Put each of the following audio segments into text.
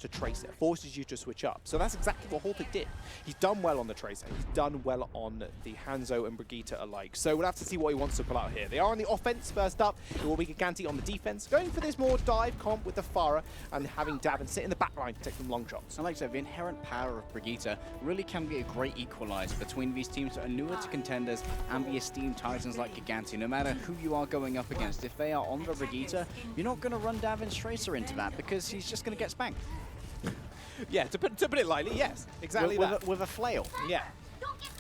to Tracer, forces you to switch up. So that's exactly what Holt did. He's done well on the Tracer, he's done well on the Hanzo and Brigitte alike. So we'll have to see what he wants to pull out here. They are on the offense first up, it will be Gigantti on the defense, going for this more dive comp with the Farah and having Davin sit in the back line to take some long shots. And like I said, the inherent power of Brigitte really can be a great equalizer between these teams that are newer to Contenders and the esteemed titans like Gigantti. No matter who you are going up against, if they are on the Brigitte, you're not going to run Davin's Tracer into that because he's just going to get spanked. Yeah, to put it lightly, yes, exactly that. With a flail. Yeah.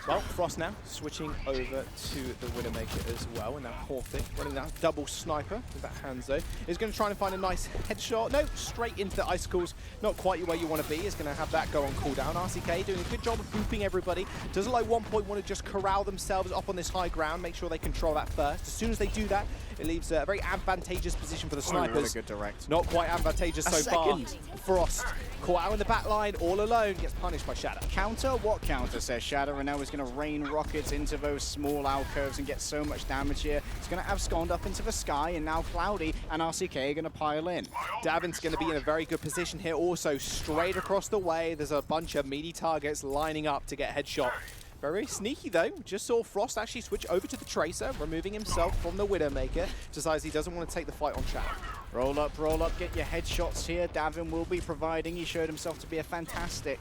Well, Frost now switching over to the Widowmaker as well, and now Holt running that double sniper with that Hanzo. Is going to try and find a nice headshot. No, straight into the icicles. Not quite where you want to be. Is going to have that go on cooldown. RCK doing a good job of grouping everybody. Doesn't like One.PoinT want to just corral themselves up on this high ground, make sure they control that first. As soon as they do that, it leaves a very advantageous position for the snipers. Really good direct. Not quite advantageous so far. Frost caught out in the back line, all alone, gets punished by Shadow. Counter? What counter, says Shadow, and now he's going to rain rockets into those small alcoves and get so much damage here. He's going to abscond up into the sky, and now Cloudy and RCK are going to pile in. Davin's going to be in a very good position here also, straight across the way. There's a bunch of meaty targets lining up to get headshot. Very sneaky though, just saw Frost actually switch over to the Tracer, removing himself from the Widowmaker. Decides he doesn't want to take the fight on Shadow. Roll up, get your headshots here. Davin will be providing. He showed himself to be a fantastic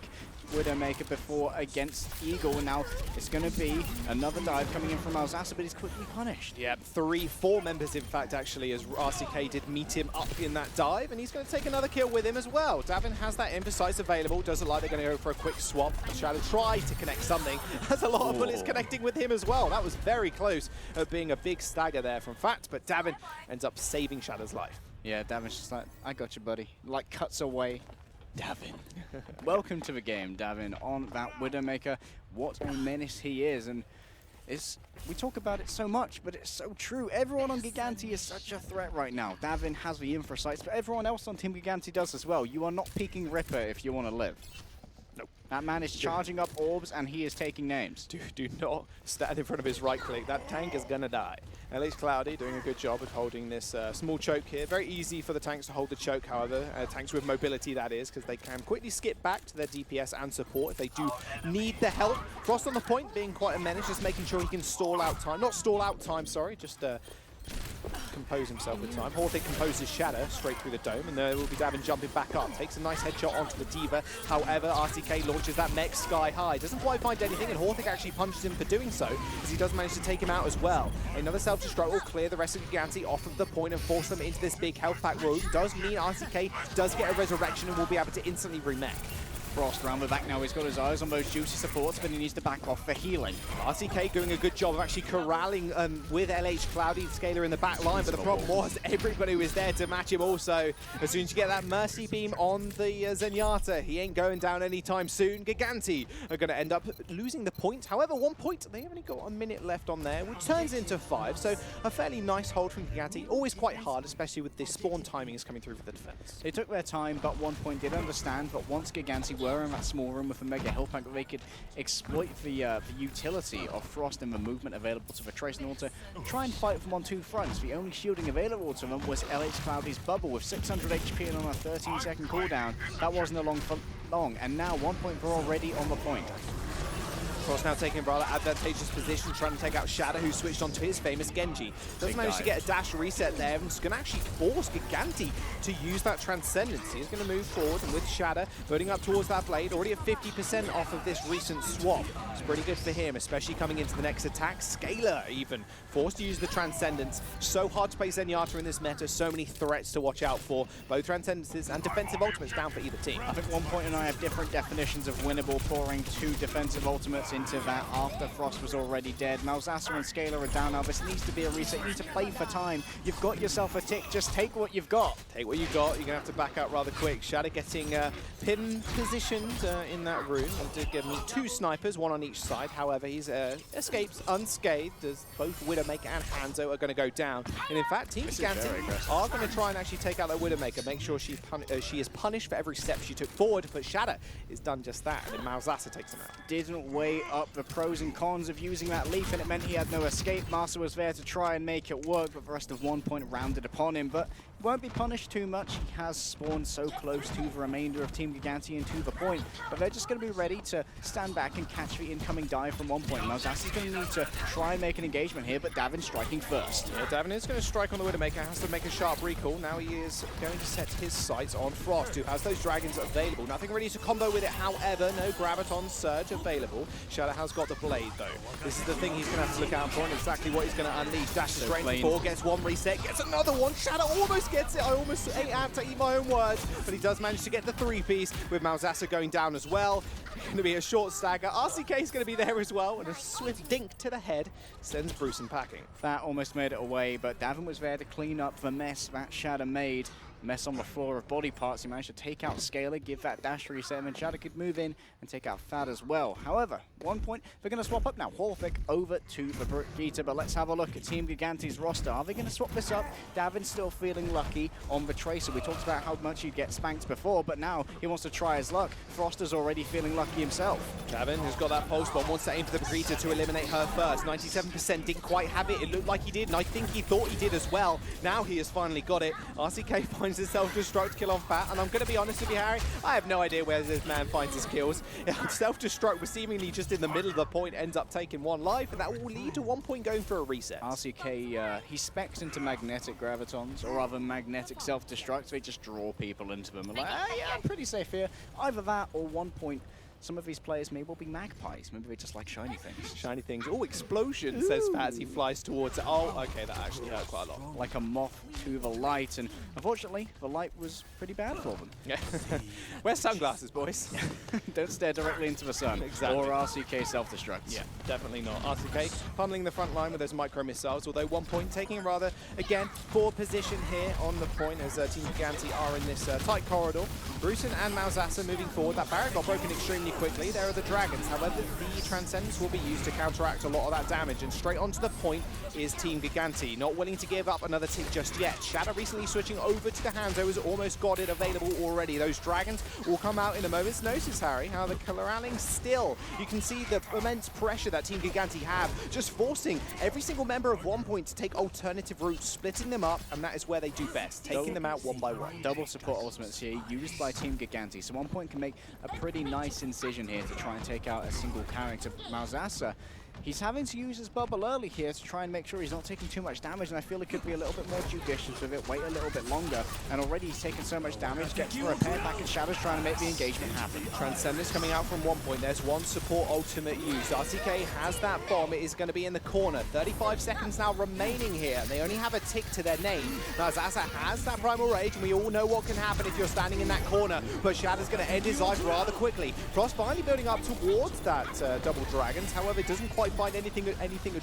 Widowmaker before against Eagle. Now it's going to be another dive coming in from Alzasa, but he's quickly punished. Yeah, 4 members in fact actually, as RCK did meet him up in that dive, and he's going to take another kill with him as well. Davin has that imprecise available, doesn't like they're going to go for a quick swap. Shadow tried to connect something, has a lot of bullets connecting with him as well. That was very close of being a big stagger there from Fact, but Davin ends up saving Shadow's life. Yeah, Davin's just like, I got you, buddy. Like, cuts away. Davin. Welcome to the game, Davin, on that Widowmaker. What a menace he is, and we talk about it so much, but it's so true. Everyone on Gigantti is such a threat right now. Davin has the infra sights, but everyone else on Team Gigantti does as well. You are not peeking Ripper if you want to live. Nope. That man is charging up orbs, and he is taking names. Do not stand in front of his right click. That tank is gonna die. At least Cloudy doing a good job of holding this small choke here. Very easy for the tanks to hold the choke, however. Tanks with mobility, that is, because they can quickly skip back to their DPS and support if they do need the help. Frost on the point, being quite a menace, just making sure he can stall out time. Not stall out time, sorry, just compose himself with time. Holt composes Shadow straight through the dome, and there will be Davin jumping back up. Takes a nice headshot onto the Diva. However, RCK launches that mech sky high. Doesn't quite find anything, and Holt actually punches him for doing so, as he does manage to take him out as well. Another self-destruct will clear the rest of Gigantti off of the point and force them into this big health pack room. Does mean RCK does get a resurrection and will be able to instantly remech. Frost round the back now. He's got his eyes on those juicy supports, but he needs to back off for healing. RCK doing a good job of actually corralling with LH Cloudy Scaler in the back line, but the problem was everybody was there to match him also. As soon as you get that Mercy Beam on the Zenyatta, he ain't going down anytime soon. Gigantti are going to end up losing the point. However, 1 point, they only got a minute left on there, which turns into 5, so a fairly nice hold from Gigantti. Always quite hard, especially with the spawn timings coming through for the defense. They took their time, but 1 point did understand, but once Gigantti were in that small room with a mega health pack, they could exploit the utility of Frost and the movement available to the Tracer in order to try and fight them on 2 fronts. The only shielding available to them was LH Cloudy's bubble with 600 HP and on a 13-second cooldown. That wasn't long, and now 1 point are already on the point. Frost now taking a rather advantageous position, trying to take out Shadow, who switched onto his famous Genji. Doesn't manage to get a dash reset there, and it's going to actually force Gigantti to use that Transcendence. He's going to move forward, and with Shadow building up towards that blade, already at 50% off of this recent swap. It's pretty good for him, especially coming into the next attack. Scaler even forced to use the Transcendence. So hard to play Zenyatta in this meta, so many threats to watch out for. Both Transcendences and defensive ultimates down for either team. I think 1 point and I have different definitions of winnable, pouring 2 defensive ultimates into that after Frost was already dead. Malzahar and Scaler are down now. This needs to be a reset. You need to play for time. You've got yourself a tick. Just take what you've got. Take what you got. You're going to have to back out rather quick. Shadow getting pin positioned in that room. And to give me 2 snipers, 1 on each side. However, he's escapes unscathed as both Widowmaker and Hanzo are going to go down. And in fact, Team Gigantti are going to try and actually take out that Widowmaker, make sure she is punished for every step she took forward. But Shadow has done just that, and then Malzahar takes him out. Didn't weigh up the pros and cons of using that leaf, and it meant he had no escape. Master was there to try and make it work, but the rest of 1 point rounded upon him. But won't be punished too much. He has spawned so close to the remainder of Team Gigantti and to the point, but they're just going to be ready to stand back and catch the incoming dive from OnePoint. Malzasa's going to need to try and make an engagement here, but Davin striking first. Yeah, Davin is going to strike on the Widowmaker, has to make a sharp recall. Now he is going to set his sights on Frost, who has those dragons available. Nothing ready to combo with it, however, no Graviton Surge available. Shadow has got the Blade, though. This is the thing he's going to have to look out for, and exactly what he's going to unleash. Dash straight in 4, gets one reset, gets another one. Shadow almost gets it. I almost ate out to eat my own words, but he does manage to get the 3-piece with Malzasa going down as well. Going to be a short stagger. RCK is going to be there as well, and a swift dink to the head sends Brucen packing. That almost made it away, but Davin was there to clean up the mess that Shadow made. Mess on the floor of body parts. He managed to take out Scaler, give that dash reset, and then Shadow could move in and take out Thad as well. However, OnePoint, they're going to swap up now. Horthic over to the Brigitte, but let's have a look at Team Gigantti's roster. Are they going to swap this up? Davin's still feeling lucky on the Tracer. We talked about how much he'd get spanked before, but now he wants to try his luck. Froster's already feeling lucky himself. Davin, who's got that pulse bomb, wants to aim for the Brigitte to eliminate her first. 97% didn't quite have it. It looked like he did, and I think he thought he did as well. Now he has finally got it. RCK finds himself destruct kill on Fat, and I'm going to be honest with you, Harry, I have no idea where this man finds his kills. Self-destruct was seemingly just in the middle of the point, ends up taking one life, and that will lead to OnePoint going for a reset. RCK, he specs into magnetic gravitons, or other magnetic self-destructs. They just draw people into them. Like, yeah, I'm pretty safe here. Either that or OnePoint. Some of these players maybe will be magpies. Maybe they just like shiny things. Shiny things. Oh, explosion, says Fat as he flies towards it. Oh, okay, that actually hurt quite a lot. Like a moth to the light, and unfortunately, the light was pretty bad for them. Yeah. Wear sunglasses, boys. Don't stare directly into the sun. Exactly. Or RCK self-destructs. Yeah, definitely not. RCK funneling the front line with those micro missiles, although OnePoint taking a rather, again, poor position here on the point as Team Gigantti are in this tight corridor. Brucen and Malzasa moving forward. That barrier got broken extremely quickly. There are the dragons. However, the Transcendence will be used to counteract a lot of that damage, and straight onto the point is Team Gigantti, not willing to give up another tick just yet. Shadow recently switching over to the Hanzo has almost got it available already. Those dragons will come out in a moment's notice, Harry. How the corralling still. You can see the immense pressure that Team Gigantti have, just forcing every single member of OnePoint to take alternative routes, splitting them up, and that is where they do best, taking them out one by one. Double support ultimates here used by Team Gigantti, so OnePoint can make a pretty nice incision here to try and take out a single character. Malzasa, he's having to use his bubble early here to try and make sure he's not taking too much damage, and I feel he could be a little bit more judicious with it, wait a little bit longer, and already he's taken so much damage, gets the repair back, and Shadow's trying to make the engagement happen. Transcendence coming out from OnePoint. There's one support ultimate used. RCK has that bomb. It is going to be in the corner. 35 seconds now remaining here. They only have a tick to their name. Malzasa has that Primal Rage, and we all know what can happen if you're standing in that corner, but Shadow's going to end his life rather quickly. Frost finally building up towards that double dragons. However, it doesn't quite find anything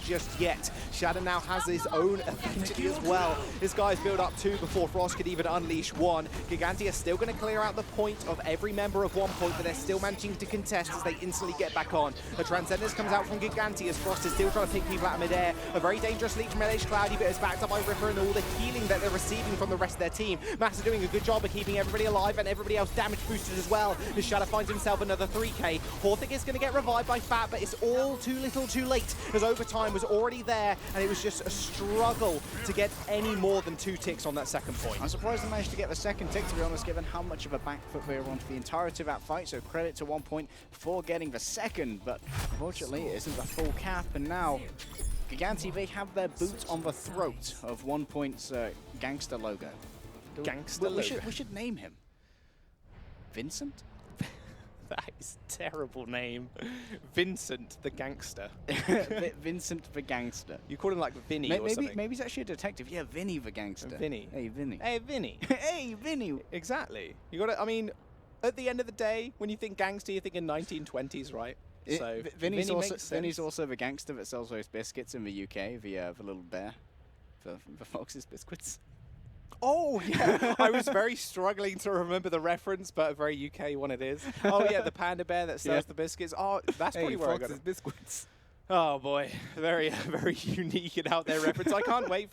just yet. Shadow now has his own ability as well. This guy's built up 2 before Frost could even unleash 1. Gigantti are still going to clear out the point of every member of OnePoint, but they're still managing to contest as they instantly get back on. The Transcendence comes out from Gigantti as Frost is still trying to pick people out of midair. A very dangerous leech from LH Cloudy, but it's backed up by Ripper and all the healing that they're receiving from the rest of their team. Mass are doing a good job of keeping everybody alive and everybody else damage boosted as well. The Shadow finds himself another 3k. Horthic is going to get revived by Fat, but it's all too little too late, as overtime was already there, and it was just a struggle to get any more than 2 ticks on that second point. I'm surprised they managed to get the second tick, to be honest, given how much of a back foot they were on for the entirety of that fight, so credit to OnePoint for getting the second, but unfortunately it isn't the full cap, and now Gigantti, they have their boots on the throat of OnePoint's gangster logo. Gangster logo. We should name him. Vincent? That is a terrible name. Vincent the Gangster. Vincent the Gangster. You call him like Vinny or something. Maybe he's actually a detective. Yeah, Vinny the Gangster. Vinny. Hey, Vinny. Hey, Vinny. Hey, Vinny. Exactly. You got to, I mean, at the end of the day, when you think gangster, you're thinking 1920s, right? So Vinny's also the gangster that sells those biscuits in the UK, the little bear, the Fox's biscuits. Oh, yeah. I was very struggling to remember the reference, but a very UK one it is. Oh, yeah, the panda bear that sells the biscuits. Oh, that's probably where I got it. Biscuits. Oh, boy. Very, very unique and out there reference. I can't wait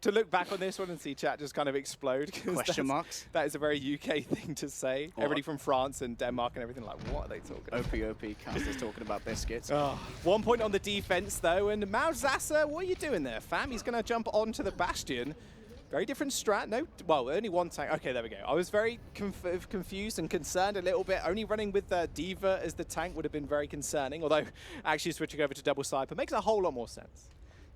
to look back on this one and see chat just kind of explode. Question marks? That is a very UK thing to say. What? Everybody from France and Denmark and everything, like, what are they talking about? OP, casters talking about biscuits. Oh. 1 point on the defense, though, and Malzasa, what are you doing there, fam? He's going to jump onto the Bastion. Very different strat. No, well, only one tank. Okay, there we go. I was very confused and concerned a little bit. Only running with D.Va as the tank would have been very concerning, although actually switching over to double sniper makes a whole lot more sense.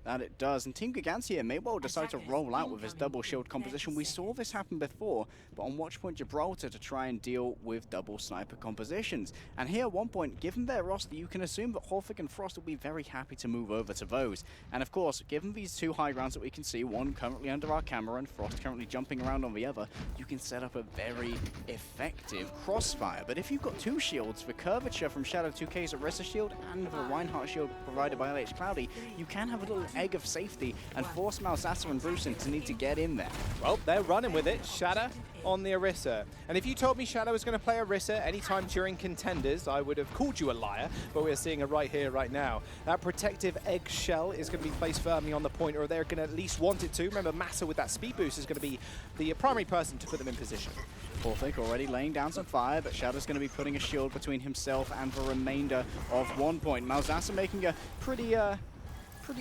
That it does, and Team Gigantti here may well decide to roll out with his double shield composition. We saw this happen before, but on WatchPoint Gibraltar to try and deal with double sniper compositions. And here at OnePoint, given their roster, you can assume that Holt and Frost will be very happy to move over to those. And of course, given these two high grounds that we can see, one currently under our camera and Frost currently jumping around on the other, you can set up a very effective crossfire. But if you've got two shields, the curvature from Shadow 2K's Orisa shield and the Reinhardt shield provided by LH Cloudy, you can have a little egg of safety and force Malzahsa and Brusen to need to get in there. Well, they're running with it. Shadow on the Orisa. And if you told me Shadow was going to play Orisa anytime during Contenders, I would have called you a liar, but we're seeing it right here, right now. That protective eggshell is going to be placed firmly on the point, or they're going to at least want it to. Remember, Massa with that speed boost is going to be the primary person to put them in position. Pollitt already laying down some fire, but Shadow's going to be putting a shield between himself and the remainder of OnePoint. Malzahsa making a pretty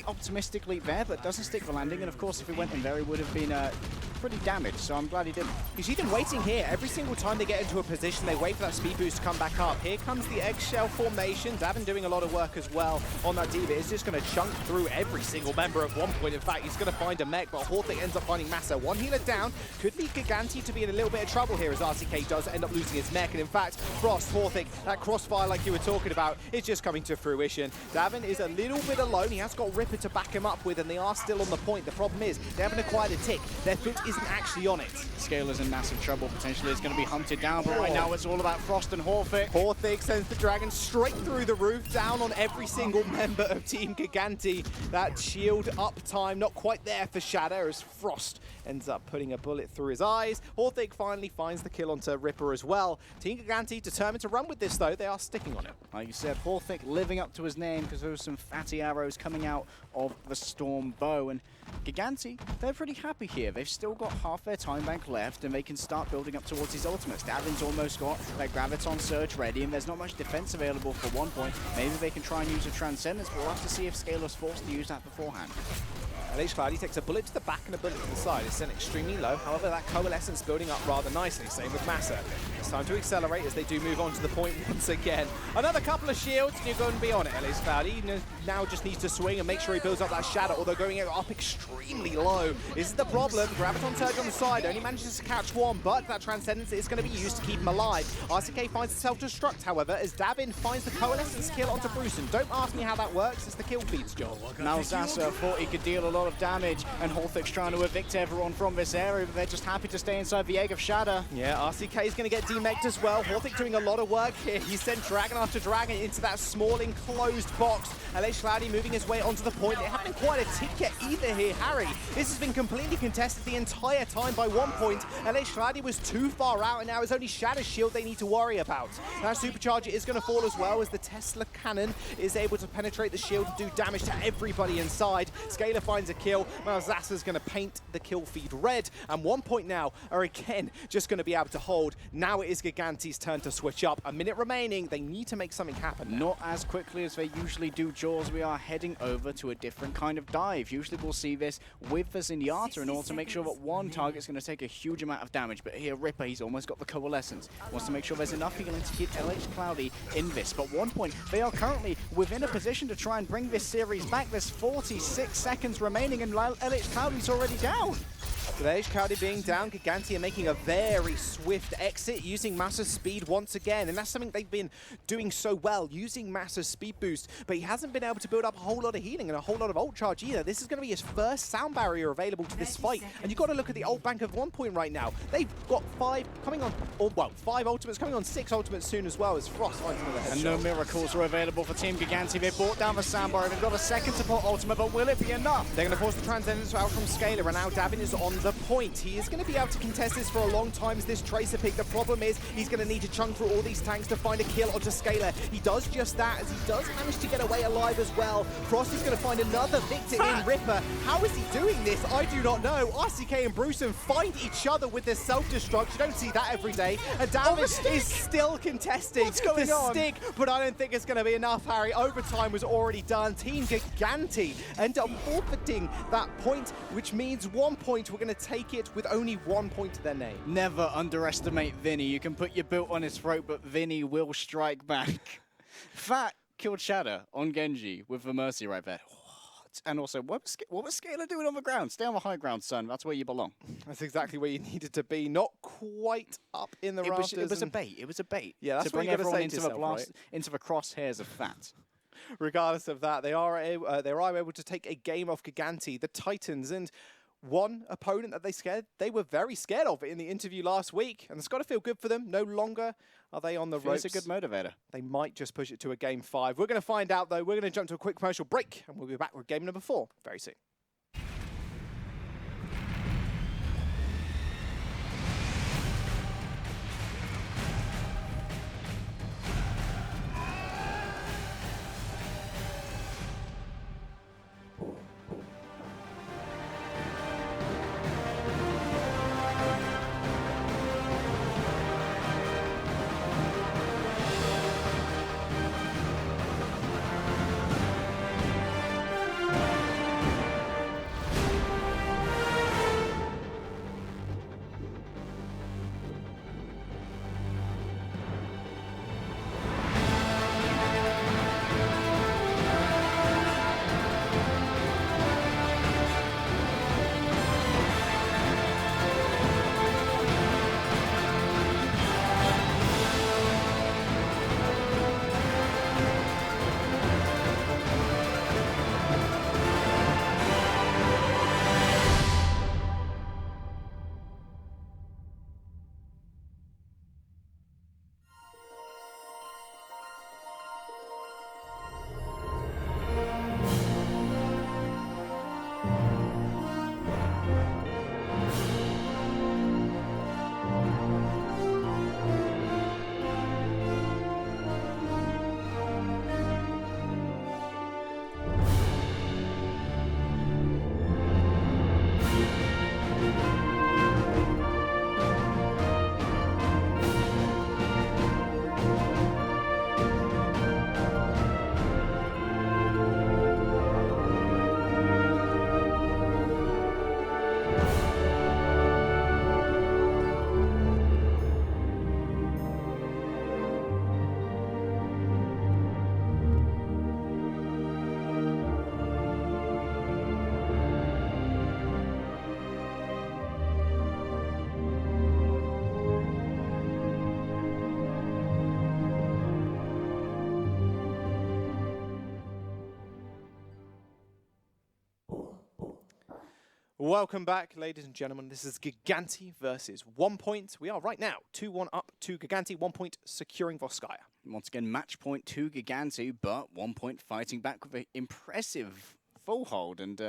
optimistic leap there, but doesn't stick the landing. And of course, if he went in there, he would have been pretty damaged. So I'm glad he didn't. You see them waiting here. Every single time they get into a position, they wait for that speed boost to come back up. Here comes the eggshell formation. Davin doing a lot of work as well on that D.Va. It's just going to chunk through every single member of OnePoint. In fact, he's going to find a mech, but Holt ends up finding Massa. One healer down. Could lead Gigantti to be in a little bit of trouble here as RCK does end up losing his mech. And in fact, Frost, Horthic, that crossfire like you were talking about, is just coming to fruition. Davin is a little bit alone. He has got Ripper to back him up with, and they are still on the point. The problem is they haven't acquired a tick. Their foot isn't actually on it. Scaler's in massive trouble. Potentially is going to be hunted down, but right now it's all about Frost and Horthic. Horthic sends the dragon straight through the roof, down on every single member of Team Gigantti. That shield up time, not quite there for Shadow, as Frost ends up putting a bullet through his eyes. Horthic finally finds the kill onto Ripper as well. Team Gigantti determined to run with this, though. They are sticking on it. Like you said, Horthic living up to his name because there was some fatty arrows coming out of the Storm Bow. And Gigantti, they're pretty happy here. They've still got half their time bank left, and they can start building up towards his ultimates. Davin's almost got their Graviton Surge ready, and there's not much defense available for OnePoint. Maybe they can try and use a Transcendence, but we'll have to see if Scaler's forced to use that beforehand. LH Cloudy takes a bullet to the back and a bullet to the side. It's sent extremely low. However, that coalescence building up rather nicely. Same with Massa. It's time to accelerate as they do move on to the point once again. Another couple of shields, and you're going to be on it, LH Cloudy. Now just needs to swing and make sure he builds up that shadow, although going up extremely low. This is the problem. Graviton Surge on the side only manages to catch one, but that Transcendence is going to be used to keep him alive. RCK finds the self-destruct, however, as Davin finds the coalescence kill onto Brusen. Don't ask me how that works. It's the kill feed's job. Malzahsa thought he could deal a lot of damage, and Horthic's trying to evict everyone from this area, but they're just happy to stay inside the Egg of Shadow. Yeah, RCK is going to get demeched as well. Horthic doing a lot of work here. He sent Dragon after Dragon into that small enclosed box. LH Cloudy moving his way onto the point. They haven't quite a tick yet either here, Harry. This has been completely contested the entire time by OnePoint. LH Cloudy was too far out, and now it's only Shadow's shield they need to worry about. Now Supercharger is going to fall as well, as the Tesla cannon is able to penetrate the shield and do damage to everybody inside. Scaler finds a kill. Malzahsa's going to paint the kill feed red, and OnePoint now are again just going to be able to hold. Now it is Gigantti's turn to switch up. A minute remaining. They need to make something happen now. Not as quickly as they usually do, Jaws. We are heading over to a different kind of dive. Usually we'll see this with the Zenyatta in order to make sure that one target's going to take a huge amount of damage. But here, Ripper, he's almost got the coalescence. Wants to make sure there's enough healing to keep LH Cloudy in this. But OnePoint, they are currently within a position to try and bring this series back. There's 46 seconds remaining, and LH Cloudy's already down. With LH Cloudy being down, Gigantti are making a very swift exit, using Massa's speed once again. And that's something they've been doing so well, using Massa's speed boost. But he hasn't been able to build up a whole lot of healing and a whole lot of ult charge either. This is going to be his first sound barrier available to this fight. And you've got to look at the ult bank of OnePoint right now. They've got 5 ultimates coming on 6 ultimates soon as well, as Frost finds another headshot. And no miracles are available for Team Gigantti. They brought down the sound barrier. They've got a second to put ultimate, but will it be enough? They're going to force the Transcendence out from Scaler, and now Davin is on the point. He is going to be able to contest this for a long time as this Tracer pick. The problem is he's going to need to chunk through all these tanks to find a kill onto Scaler. He does just that, as he does manage to get away alive as well. Frost is going to find another victim in Ripper. How is he doing this? I do not know. RCK and Brusen find each other with their self-destruct. You don't see that every day. And Davin is still contesting the stick, but I don't think it's going to be enough, Harry. Overtime was already done. Team Gigantti end up forfeiting that point, which means OnePoint we're going to to take it with only 1 point to their name. Never underestimate Vinny. You can put your boot on his throat, but Vinny will strike back. Fat killed Shadow on Genji with the Mercy right there. And also, what was Scalar doing on the ground? Stay on the high ground, son. That's where you belong. That's exactly where you needed to be. Not quite up in the rafters. It was a bait. It was a bait. Yeah, that's to what bring you gotta everyone say into to the yourself, right? into the crosshairs of Fat. Regardless of that, they are able to take a game off Gigantti, the Titans, and one opponent that they were very scared of it in the interview last week, and it's got to feel good for them. No longer are they on the ropes. It's a good motivator. They might just push it to a game 5. We're going to find out, though. We're going to jump to a quick commercial break, and we'll be back with game number 4 very soon. Welcome back, ladies and gentlemen. This is Gigantti versus 1.Point. We are right now 2-1 up to Gigantti, 1.Point securing Voskaya. Once again, match point to Gigantti, but 1.Point fighting back with an impressive full hold. And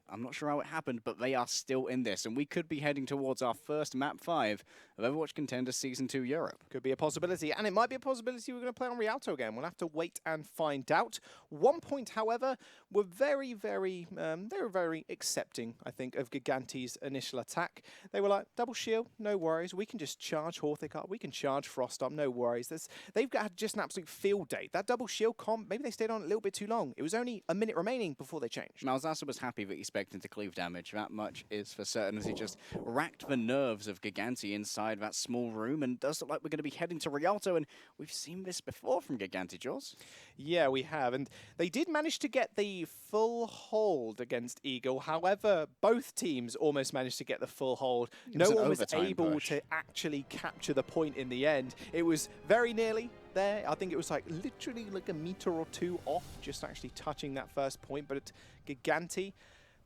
I'm not sure how it happened, but they are still in this. And we could be heading towards our first map 5 of Overwatch Contenders Season 2 Europe. Could be a possibility, and it might be a possibility we're going to play on Rialto again. We'll have to wait and find out. 1.Point, however, were very, very, they were very accepting, I think, of Gigantti's initial attack. They were like, double shield, no worries. We can just charge Horthic up. We can charge Frost up, no worries. They've got just an absolute field day. That double shield comp, maybe they stayed on a little bit too long. It was only a minute remaining before they changed. Malzasa was happy that he expected to cleave damage. That much is for certain, as he just racked the nerves of Gigantti inside that small room, and does look like we're going to be heading to Rialto, and we've seen this before from Gigantti, Jaws. Yeah, we have, and they did manage to get the full hold against Eagle. However, both teams almost managed to get the full hold. No one was able to actually capture the point in the end. It was very nearly there. I think it was like literally like a meter or two off, just actually touching that first point. But Gigantti,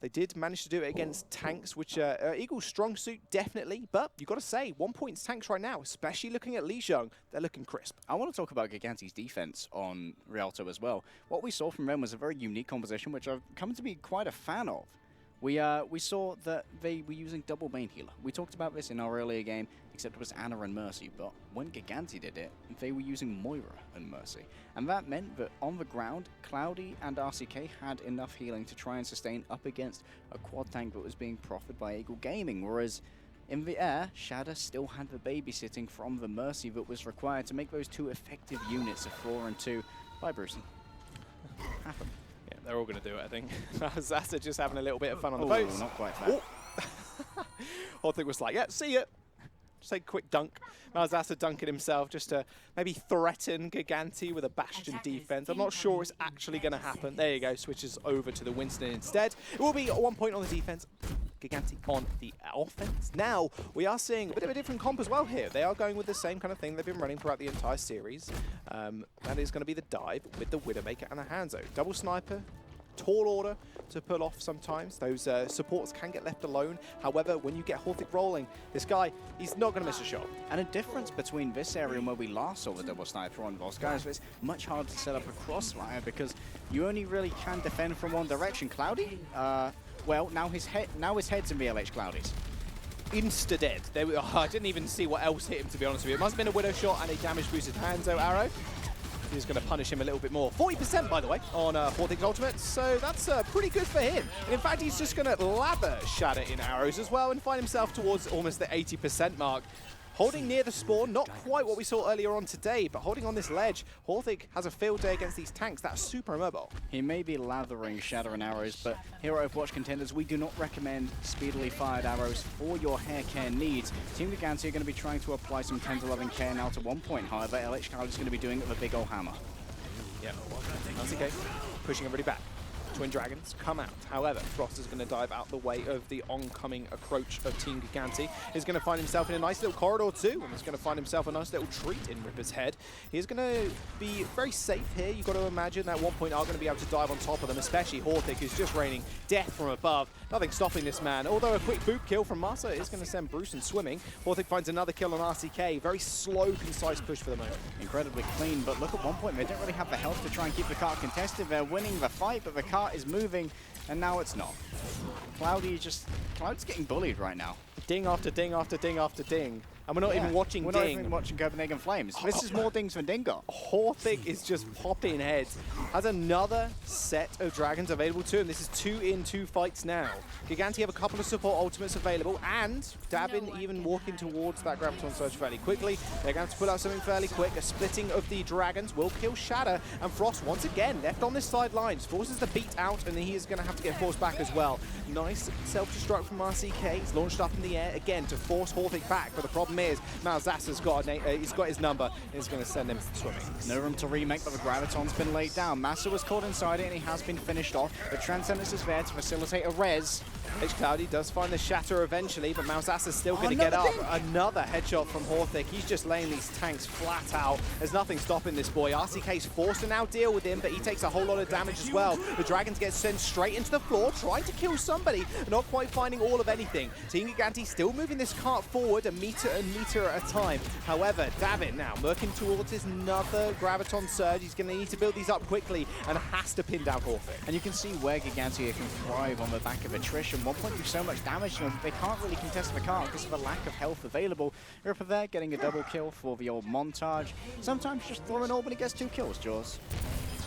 they did manage to do it against tanks, which are Eagle's strong suit, definitely. But you've got to say, 1.Point's tanks right now, especially looking at Li Xiong, they're looking crisp. I want to talk about Gigantti's defense on Rialto as well. What we saw from them was a very unique composition, which I've come to be quite a fan of. We saw that they were using double main healer. We talked about this in our earlier game, except it was Ana and Mercy. But when Gigantti did it, they were using Moira and Mercy. And that meant that on the ground, Cloudy and RCK had enough healing to try and sustain up against a quad tank that was being proffered by Eagle Gaming. Whereas in the air, Shadow still had the babysitting from the Mercy that was required to make those two effective units of 4 and 2. Bye, Bruce. Happen. They're all going to do it, I think. Zasa just having a little bit of fun on the boats. Not quite that. Holt was like, yeah, see ya. Just take a quick dunk. malzahsa dunking himself just to maybe threaten Gigantti with a Bastion defense. I'm not sure it's actually going to happen. There you go, switches over to the Winston instead. It will be 1 point on the defense. Gigantti on the offense. Now, we are seeing a bit of a different comp as well here. They are going with the same kind of thing they've been running throughout the entire series. That is going to be the dive with the Widowmaker and the Hanzo. Double sniper, tall order to pull off sometimes. Those supports can get left alone. However, when you get Holt rolling, this guy, he's not going to miss a shot. And a difference between this area and where we last saw the double sniper on Volsky is it's much harder to set up a crossfire because you only really can defend from one direction. Cloudy, well, now his head's in VLH Cloudy's. Insta-dead. I didn't even see what else hit him, to be honest with you. It must have been a Widow shot and a damage-boosted Hanzo arrow. He's going to punish him a little bit more. 40%, by the way, on Holding's ultimate, so that's pretty good for him. And in fact, he's just going to lather Shatter in arrows as well and find himself towards almost the 80% mark. Holding near the spawn, not quite what we saw earlier on today, but holding on this ledge. Holt has a field day against these tanks. That's super immobile. He may be lathering Shatter and arrows, but here at Overwatch Contenders, we do not recommend speedily fired arrows for your hair care needs. Team Gigantti are going to be trying to apply some 10 to 11 care now to 1 point. However, LH Cloud is going to be doing it with a big old hammer. Yeah, that's okay. Pushing everybody back. Twin Dragons come out. However, Frost is going to dive out the way of the oncoming approach of Team Gigantti. He's going to find himself in a nice little corridor too, and he's going to find himself a nice little treat in Ripper's head. He's going to be very safe here. You've got to imagine that 1 point are going to be able to dive on top of them, especially Holt, who's just raining death from above. Nothing stopping this man, although a quick boot kill from Masa is going to send Bruce swimming. Holt finds another kill on RCK. Very slow, concise push for the moment. Incredibly clean, but look at 1 point. They don't really have the health to try and keep the cart contested. They're winning the fight, but the cart is moving, and now it's not. Cloudy's getting bullied right now. Ding after ding after ding after ding. And we're not even watching We're not even watching Copenhagen Flames. This is more dings than Dingo. Holt is just popping heads. Has another set of dragons available to him. This is 2 in 2 fights now. Gigantti have a couple of support ultimates available, and Davin even walking towards that Graviton Surge fairly quickly. They're going to pull out something fairly quick. A splitting of the dragons will kill Shatter, and Frost once again left on this sidelines. Forces the beat out, and he is going to have to get forced back as well. Nice self-destruct from RCK. He's launched up in the air again to force Holt back, but the problem is malzahsa's got he's got his number, and he's going to send him swimming. No room to remake, but the Graviton's been laid down. Massa was caught inside it, and he has been finished off. The Transcendence is there to facilitate a res. Cloudy does find the Shatter eventually, but malzahsa's still going to get up. Another headshot from Holt. He's just laying these tanks flat out. There's nothing stopping this boy. RCK's forced to now deal with him, but he takes a whole lot of damage as well. The Dragons get sent straight into the floor, trying to kill somebody, not quite finding all of anything. Team Gigantti still moving this cart forward a meter at a time. However, Davin now working towards his another Graviton Surge. He's going to need to build these up quickly and has to pin down Holt. And you can see where Gigantti can thrive on the back of attrition. 1 point do so much damage to them, they can't really contest the cart because of the lack of health available. Ripper there getting a double kill for the old montage. Sometimes just throw an orb and he gets 2 kills, Jaws.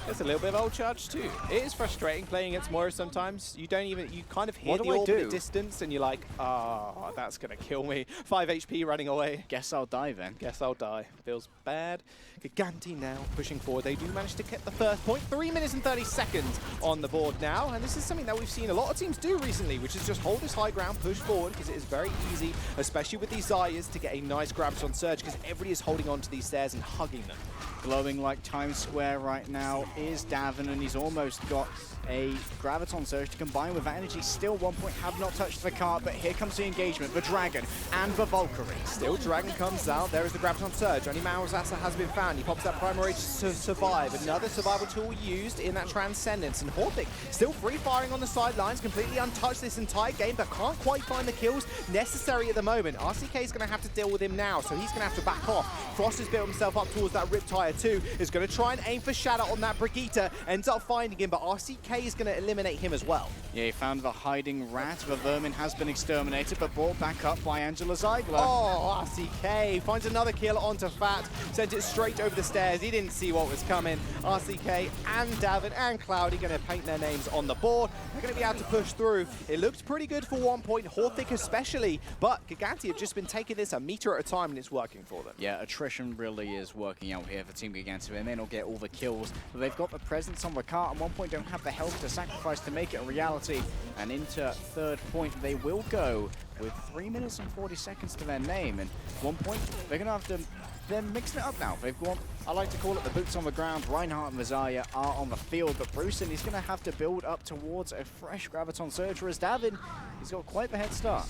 It's a little bit of old charge too. It is frustrating playing against Moira sometimes. You kind of hear the orb at a distance and you're like, ah, that's gonna kill me. 5 HP running away. Guess I'll die then. Guess I'll die. Feels bad. Gigantti now pushing forward. They do manage to get the first point. 3 minutes and 30 seconds on the board now. And this is something that we've seen a lot of teams do recently, which is just hold this high ground, push forward, because it is very easy, especially with these Zayas, to get a nice Graviton Surge, because everybody is holding onto these stairs and hugging them. Glowing like Times Square right now is Davin, and he's almost got a Graviton Surge to combine with that energy. Still 1 point, have not touched the cart, but here comes the engagement, the Dragon and the Valkyrie. Still Dragon comes out, there is the Graviton Surge. Only malzahsa has been found. He pops that Primary to survive. Another survival tool used in that Transcendence, and Holt still free firing on the sidelines, completely untouched this entire game, but can't quite find the kills necessary at the moment. RCK is going to have to deal with him now, so he's going to have to back off. Frost has built himself up towards that Riptire too, is going to try and aim for Shatter on that Brigitte, ends up finding him, but RCK is going to eliminate him as well. Yeah, he found the hiding rat. The vermin has been exterminated, but brought back up by Angela Ziegler. Oh, RCK finds another kill onto Fat, sent it straight over the stairs. He didn't see what was coming. RCK and Davin and Cloudy going to paint their names on the board. They're going to be able to push through. It looked pretty good for 1 point, Holt especially, but Gigantti have just been taking this a meter at a time, and it's working for them. Yeah, attrition really is working out here for Team Gigantti. They may not get all the kills, but they've got the presence on the cart, and 1Point don't have the health to sacrifice to make it a reality. And into third point they will go with 3 minutes and 40 seconds to their name. And 1Point, they're going to have to then mixing it up now. They've got, I like to call it the boots on the ground. Reinhardt and Messiah are on the field, but Brucein, he's going to have to build up towards a fresh Graviton Surge, whereas Davin, he's got quite the head start.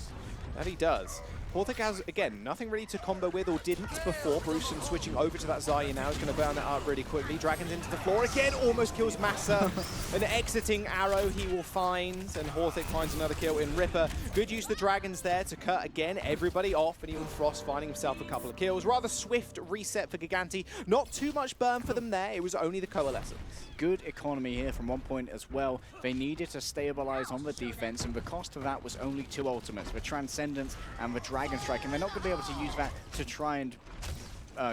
That he does. Holt has, again, nothing really to combo with or didn't before. Brucein switching over to that Xayah now. He's going to burn that up really quickly. Dragons into the floor again, almost kills Massa. An exiting arrow he will find, and Horthic finds another kill in Ripper. Good use of the Dragons there to cut, again, everybody off, and even Frost finding himself a couple of kills. Rather swift reset for Gigantti. Not too much burn for them there. It was only the Coalescence. Good economy here from 1Point as well. They needed to stabilize on the defense, and the cost of that was only 2 ultimates, the Transcendence and the Dragon Strike, and they're not going to be able to use that to try and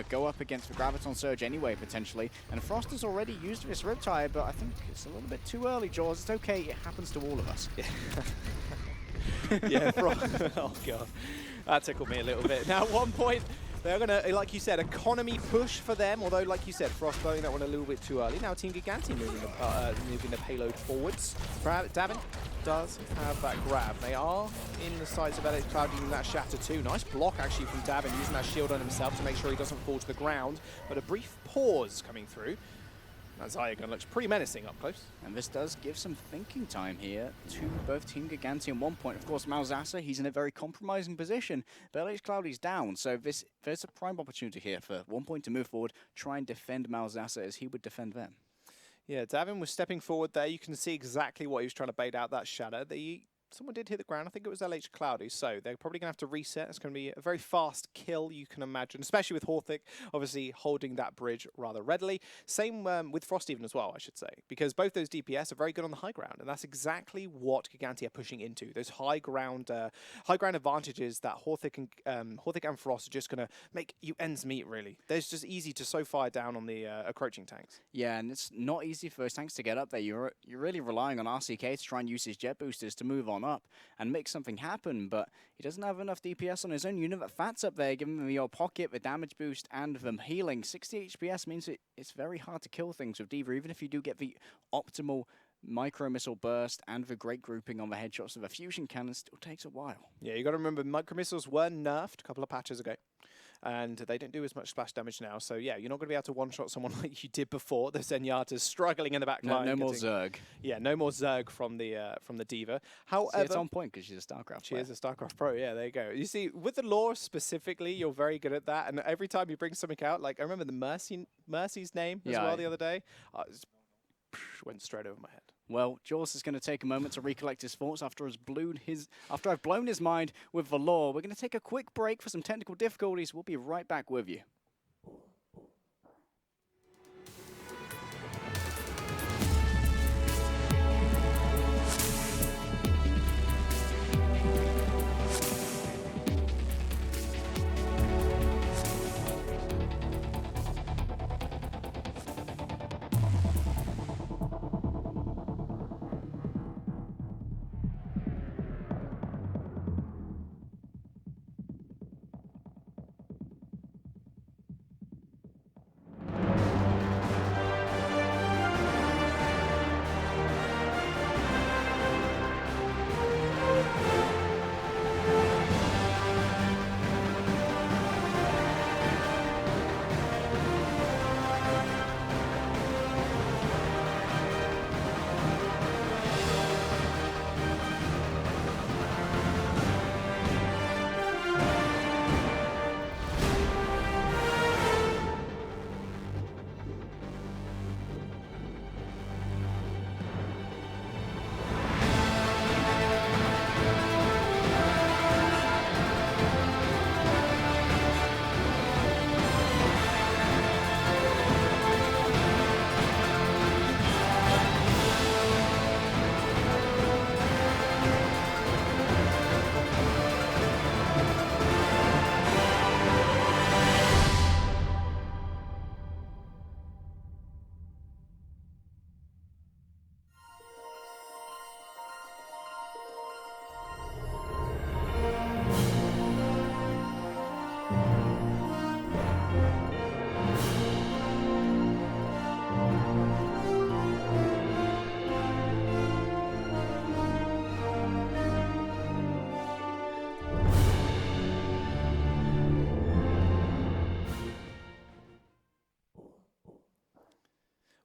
go up against the Graviton Surge anyway, potentially. And Frost has already used this Riptide, but I think it's a little bit too early, Jaws. It's okay, it happens to all of us. Yeah, oh god, that tickled me a little bit. Now 1Point, they're going to, like you said, economy push for them, although, like you said, Frost blowing that one a little bit too early. Now Team Gigantti moving the payload forwards. Davin does have that grab. They are in the sights of LH Cloud using that Shatter too. Nice block, actually, from Davin, using that shield on himself to make sure he doesn't fall to the ground. But a brief pause coming through. That Xayah gun looks pretty menacing up close. And this does give some thinking time here to both Team Gigantti and 1Point. Of course, Malzahsa, he's in a very compromising position, but LH Cloudy's down, so there's a prime opportunity here for 1Point to move forward, try and defend Malzahsa as he would defend them. Yeah, Davin was stepping forward there. You can see exactly what he was trying to bait out, that shadow. Someone did hit the ground. I think it was LH Cloudy, so they're probably going to have to reset. It's going to be a very fast kill, you can imagine, especially with Horthic, obviously holding that bridge rather readily. Same with Frost even as well, I should say, because both those DPS are very good on the high ground, and that's exactly what Gigantti are pushing into. Those high ground advantages that Horthic and Frost are just going to make you ends meet, really. It's just easy to so fire down on the encroaching tanks. Yeah, and it's not easy for those tanks to get up there. You're really relying on RCK to try and use his jet boosters to move on up and make something happen, but he doesn't have enough DPS on his own unit. That Fat's up there, giving him the old pocket, the damage boost, and the healing. 60 HPS means it's very hard to kill things with D.Va, even if you do get the optimal micro missile burst and the great grouping on the headshots of the fusion cannon. Still takes a while. Yeah, you got to remember, micro missiles were nerfed a couple of patches ago, and they don't do as much splash damage now. So yeah, you're not going to be able to one-shot someone like you did before. The Zenyatta's struggling in the back line. No more Zerg. Yeah, no more Zerg from the D.Va. However, see, it's on point because she's a StarCraft player. She is a StarCraft pro. Yeah, there you go. You see, with the lore specifically, you're very good at that. And every time you bring something out, like I remember the Mercy's name as well the other day. Went straight over my head. Well, Jaws is going to take a moment to recollect his thoughts after I've blown his mind with the lore. We're going to take a quick break for some technical difficulties. We'll be right back with you.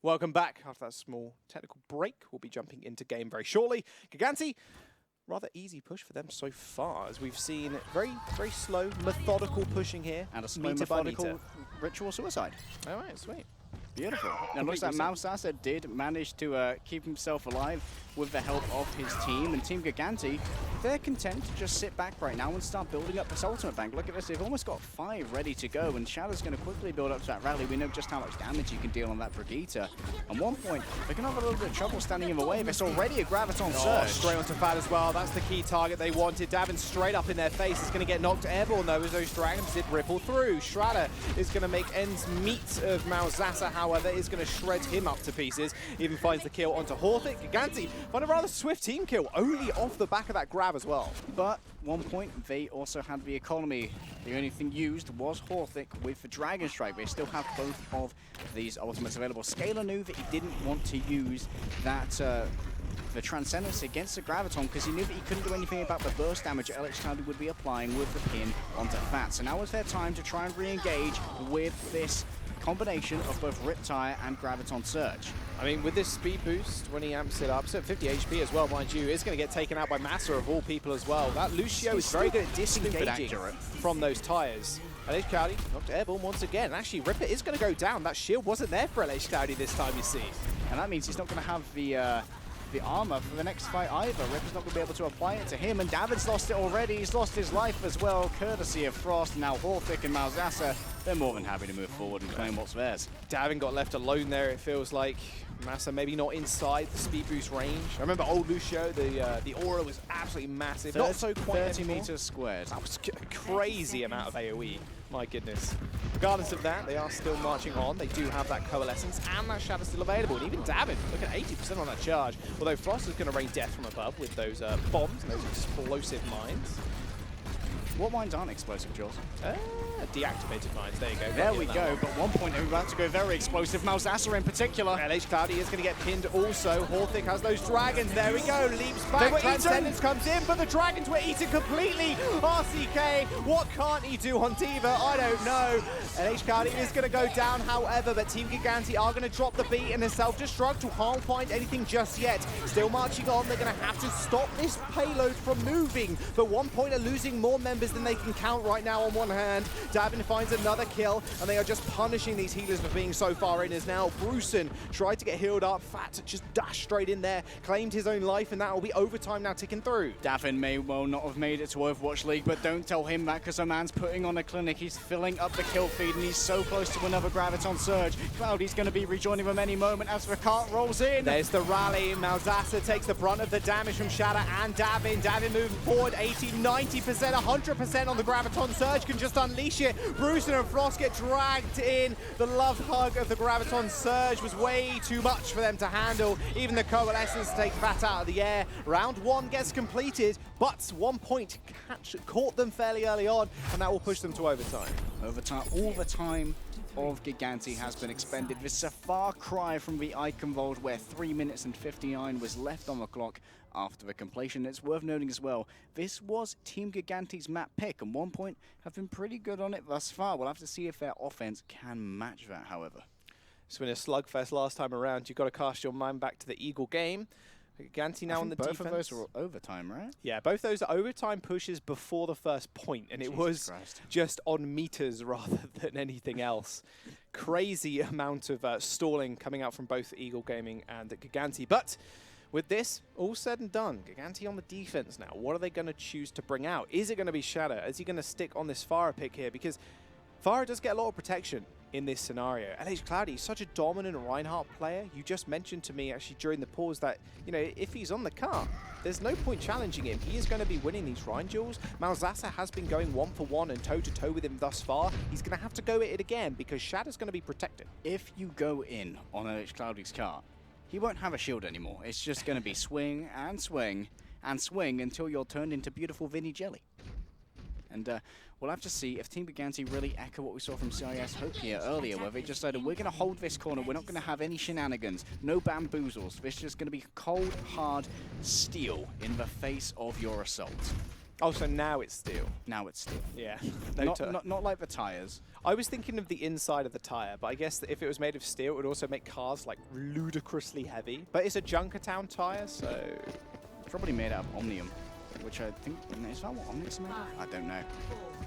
Welcome back. After that small technical break, we'll be jumping into game very shortly. Gigantti, rather easy push for them so far, as we've seen very, very slow, methodical pushing here. And a slow, meter by methodical meter. ritual suicide. All right, sweet. Beautiful. Now, it looks like Mousasa did manage to keep himself alive with the help of his team. And Team Gigantti, they're content to just sit back right now and start building up this ultimate bank. Look at this. They've almost got 5 ready to go. And Shadow's going to quickly build up to that rally. We know just how much damage you can deal on that Brigitte. At one point, they're going to have a little bit of trouble standing in the way. There's already a Graviton Surge. Straight onto Fat as well. That's the key target they wanted. Davin straight up in their face. Is going to get knocked airborne, though, as those dragons did ripple through. Shredder is going to make ends meet of Mousasa, however, is going to shred him up to pieces. Even finds the kill onto Holt. Gigantti find a rather swift team kill, only off the back of that grab as well. But 1Point, they also had the economy. The only thing used was Horthic with the Dragon Strike. They still have both of these ultimates available. Scalar knew that he didn't want to use that the Transcendence against the Graviton because he knew that he couldn't do anything about the burst damage LH Cloudy would be applying with the pin onto Fat. So now is their time to try and re-engage with this combination of both Riptire and Graviton Surge. I mean, with this speed boost, when he amps it up, so 50 HP as well, mind you, is going to get taken out by Massa of all people as well. That Lucio is very good at disengaging from those tires. LH Cloudy knocked airborne once again. And actually, Ripper is going to go down. That shield wasn't there for LH Cloudy this time, you see. And that means he's not going to have the armor for the next fight either. Ripper's not going to be able to apply it to him, and David's lost it already. He's lost his life as well, courtesy of Frost. Now Horthic and Mousasa, they're more than happy to move forward and claim what's theirs. Davin got left alone there, it feels like. Massa maybe not inside the speed boost range. I remember old Lucio, the aura was absolutely massive. Not so quite 30 anymore. meters squared. That was a crazy amount of AoE. My goodness. Regardless of that, they are still marching on. They do have that Coalescence and that Shadow still available. And even Davin, look at 80% on that charge. Although Frost is going to rain death from above with those bombs and those explosive mines. What mines aren't explosive, Jules? Deactivated mines, there you go. There we go, but 1Point are about to go very explosive. Mousasa in particular. LH Cloudy is going to get pinned also. Horthic has those dragons. There we go. Leaps back. Transcendence comes in, but the dragons were eaten completely. RCK, what can't he do on Diva? I don't know. LH Cloudy is going to go down, however, but Team Gigantti are going to drop the beat in the self-destruct. Can't find anything just yet. Still marching on. They're going to have to stop this payload from moving. But 1Point are losing more members than they can count right now on one hand. Davin finds another kill, and they are just punishing these healers for being so far in as now Bruceson tried to get healed up. Fat just dashed straight in there, claimed his own life, and that will be overtime now ticking through. Davin may well not have made it to Overwatch League, but don't tell him that because a man's putting on a clinic. He's filling up the kill feed, and he's so close to another Graviton Surge. Cloudy's going to be rejoining him any moment as the cart rolls in. There's the rally. Mousasa takes the brunt of the damage from Shadow and Davin. Davin moving forward, 80, 90%, 100% on the Graviton Surge, can just unleash it. Bruce and Frost get dragged in. The love hug of the Graviton Surge was way too much for them to handle. Even the Coalescence to take Fat out of the air. Round 1 gets completed, but 1Point caught them fairly early on, and that will push them to overtime. Overtime, all the time of Gigantti has been expended. This is a far cry from the Icon Vault where 3 minutes and 59 was left on the clock after the completion. It's worth noting as well, this was Team Gigantti's map pick, and 1Point have been pretty good on it thus far. We'll have to see if their offense can match that, however. So in a slugfest last time around, you've got to cast your mind back to the Eagle game. Gigantti now on the defense. Both of those were overtime, right? Yeah, both those are overtime pushes before the first point, and it was just on meters rather than anything else. Crazy amount of stalling coming out from both Eagle Gaming and Gigantti. But with this all said and done, Gigantti on the defense now. What are they going to choose to bring out? Is it going to be Shadow? Is he going to stick on this Farah pick here? Because Farah does get a lot of protection in this scenario. LH Cloudy is such a dominant Reinhardt player. You just mentioned to me actually during the pause that, you know, if he's on the cart, there's no point challenging him. He is going to be winning these Rhine duels. Mousasa has been going 1-for-1 and toe-to-toe with him thus far. He's going to have to go at it again because Shadow's going to be protected. If you go in on LH Cloudy's cart, he won't have a shield anymore. It's just going to be swing and swing and swing until you're turned into beautiful Vinny Jelly. And we'll have to see if Team Gigantti really echo what we saw from CIS Hope here earlier, where they just said, we're going to hold this corner, we're not going to have any shenanigans, no bamboozles. This is just going to be cold, hard steel in the face of your assault. Oh, so now it's steel. Now it's steel. Yeah. Not like the tires. I was thinking of the inside of the tire, but I guess that if it was made of steel, it would also make cars like ludicrously heavy. But it's a Junkertown tire, so Probably made out of omnium, which I think is that what omnium's made? I don't know.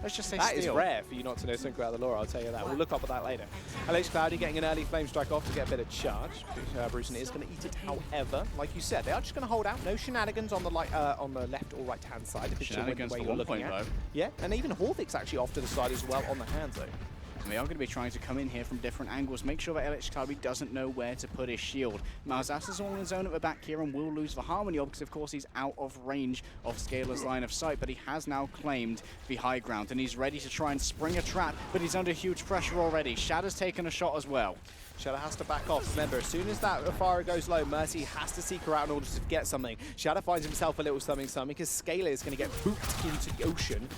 Let's just say that steel. is rare for you not to know something about the lore, I'll tell you that. We'll look up at that later. LH Cloudy getting an early flame strike off to get a bit of charge. Bruce is going to eat it, however, like you said, they are just going to hold out. No shenanigans on the left or right hand side. Shenanigans for 1 point though. Yeah, and even Horthic's actually off to the side as well on the hand zone. And they are going to be trying to come in here from different angles, make sure that LH Cloudy doesn't know where to put his shield. Malzas is all in his own at the back here and will lose the Harmony Orb because, of course, he's out of range of Scalar's line of sight, but he has now claimed the high ground, and he's ready to try and spring a trap, but he's under huge pressure already. Shadow's taken a shot as well. Shadow has to back off. Remember, as soon as that Afara goes low, Mercy has to seek her out in order to get something. Shadow finds himself a little something because Scalar is going to get booped into the ocean.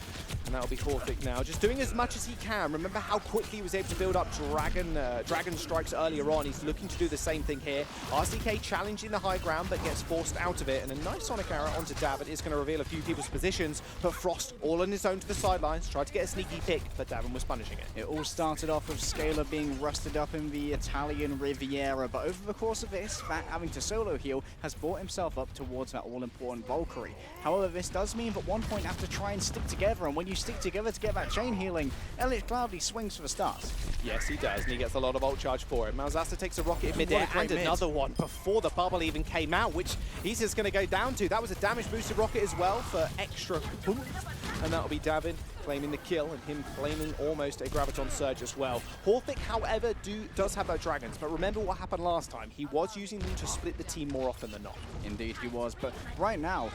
And that'll be Horthic now, just doing as much as he can. Remember how quickly he was able to build up Dragon Strikes earlier on. He's looking to do the same thing here. RCK challenging the high ground, but gets forced out of it. And a nice Sonic Arrow onto Davin is going to reveal a few people's positions. But Frost, all on his own to the sidelines, tried to get a sneaky pick, but Davin was punishing it. It all started off with Scalar being rusted up in the Italian Riviera, but over the course of this, Fat having to solo heal has brought himself up towards that all-important Valkyrie. However, this does mean that 1 point have to try and stick together, and when you stick together to get that chain healing, LH Cloudy swings for the stars. Yes, he does, and he gets a lot of ult charge for it. Malzasta takes a rocket in mid-air and another one before the bubble even came out, which he's just going to go down to. That was a damage-boosted rocket as well for extra oomph, and that'll be Davin claiming the kill and him claiming almost a Graviton Surge as well. Horthic, however, does have those dragons, but remember what happened last time. He was using them to split the team more often than not. Indeed he was, but right now,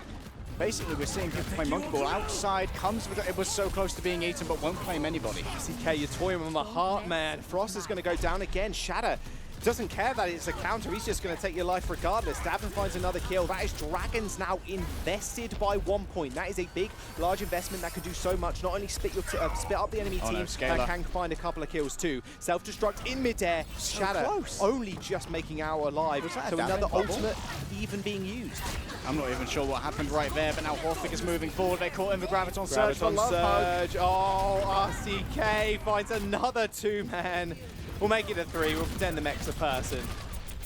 basically we're seeing people play Monkey Ball outside, comes with it, was so close to being eaten, but won't claim anybody. CK, you're toying with my heart, man. Frost is going to go down again. Shatter doesn't care that it's a counter, he's just going to take your life regardless. Davin finds another kill. That is Dragons now invested by 1 point. That is a big, large investment that could do so much. Not only split up the enemy team, but can find a couple of kills too. Self-destruct in midair. So Shatter close. Only just making our alive. So another ultimate even being used. I'm not even sure what happened right there, but now Horthic is moving forward. They caught him the Graviton Surge for Love Hug. Oh, RCK finds another 2-man. We'll make it a 3. We'll pretend the mech's a person.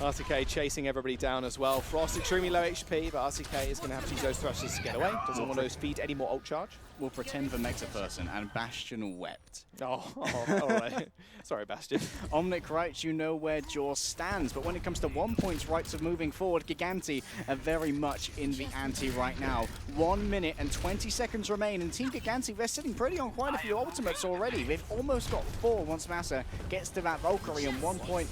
RCK chasing everybody down as well. Frost extremely low HP, but RCK is going to have to use those thrusters to get away. Doesn't want to feed any more ult charge. We'll pretend the mech's a person, and Bastion wept. Oh, all right. Sorry, Bastion. Omnic Wright, you know where Jaws stands, but when it comes to 1 point's rights of moving forward, Gigantti are very much in the ante right now. 1 minute and 20 seconds remain, and Team Gigantti, they're sitting pretty on quite a few ultimates already. They've almost got 4 once Massa gets to that Valkyrie, and 1 point.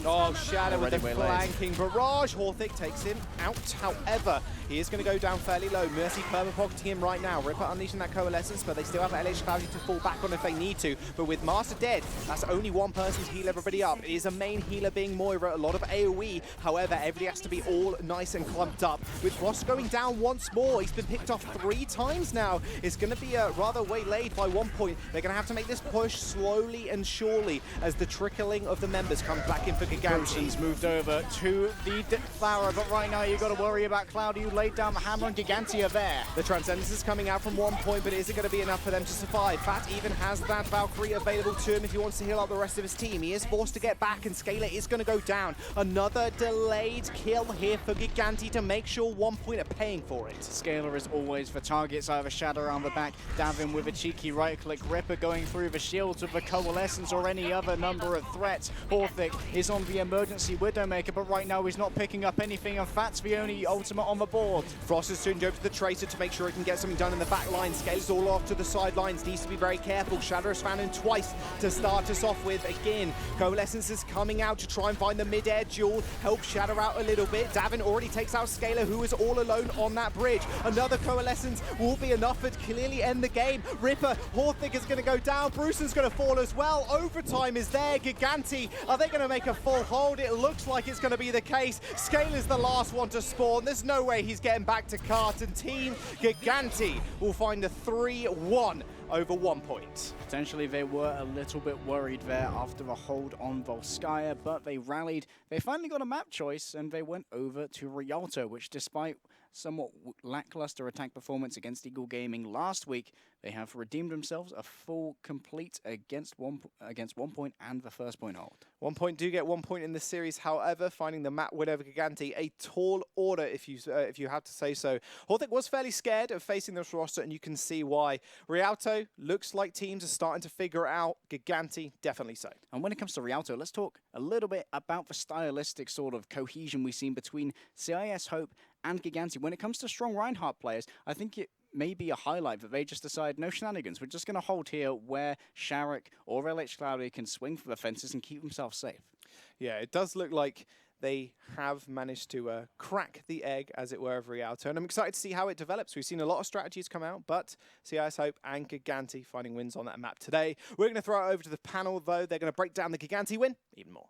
Oh, Shadow with the flanking barrage. Horthic takes him out. However, he is going to go down fairly low. Mercy perma-pocketing him right now. Ripper unleashing that Coalescence, but they still have LH Cloudy to fall back on if they need to. But with Master dead, that's only one person to heal everybody up. It is a main healer being Moira, a lot of AoE. However, everybody has to be all nice and clumped up. With Frost going down once more, he's been picked off 3 times now. It's going to be rather waylaid by 1 point. They're going to have to make this push slowly and surely as the trickling of the members comes back in for Gigantti. He's moved over to the Flower, but right now you've got to worry about Cloudy, who laid down the hammer, and Gigantti are there. The Transcendence is coming out from 1 point, but is it going to be enough for them to survive? Fat even has that Valkyrie available to him if he wants to heal up the rest of his team. He is forced to get back, and Scalar is going to go down. Another delayed kill here for Gigantti to make sure 1 point are paying for it. Scalar is always the target. I have a Shadow around the back. Davin with a cheeky right-click. Ripper going through the shields of the Coalescence or any other number of threats. Horthic is on the emergency Widowmaker, but right now he's not picking up anything, and Fat's the only ultimate on the board. Frost is soon over to the Tracer to make sure he can get something done in the back line. Scalar's all off to the sidelines, needs to be very careful. Shadow is found in twice to start us off with. Again, Coalescence is coming out to try and find the mid-air duel, help Shadow out a little bit. Davin already takes out Scalar, who is all alone on that bridge. Another Coalescence will be enough to clearly end the game. Ripper, Horthic is going to go down. Brewson's going to fall as well. Overtime is there. Gigantti, are they going to make a full hold? It looks like it's going to be the case. Scalar's the last one to spawn. There's no way he's getting back to Cart, and Team Gigantti will find a 3-1 over 1 point. Potentially they were a little bit worried there after the hold on Volskaya, but they rallied. They finally got a map choice, and they went over to Rialto, which despite somewhat lackluster attack performance against Eagle Gaming last week, they have redeemed themselves a full complete against 1Point and the first point hold. 1Point do get 1 point in this series, however, finding the map win over Gigantti a tall order, if you have to say so. Holt was fairly scared of facing this roster, and you can see why. Rialto looks like teams are starting to figure it out. Gigantti, definitely so. And when it comes to Rialto, let's talk a little bit about the stylistic sort of cohesion we've seen between CIS Hope and Gigantti. When it comes to strong Reinhardt players, I think it may be a highlight that they just decide, no shenanigans, we're just going to hold here where Sharek or LH Cloudy can swing for the fences and keep themselves safe. Yeah, it does look like they have managed to crack the egg, as it were, of Rialto. And I'm excited to see how it develops. We've seen a lot of strategies come out, but CIS Hope and Gigantti finding wins on that map today. We're going to throw it over to the panel, though. They're going to break down the Gigantti win even more.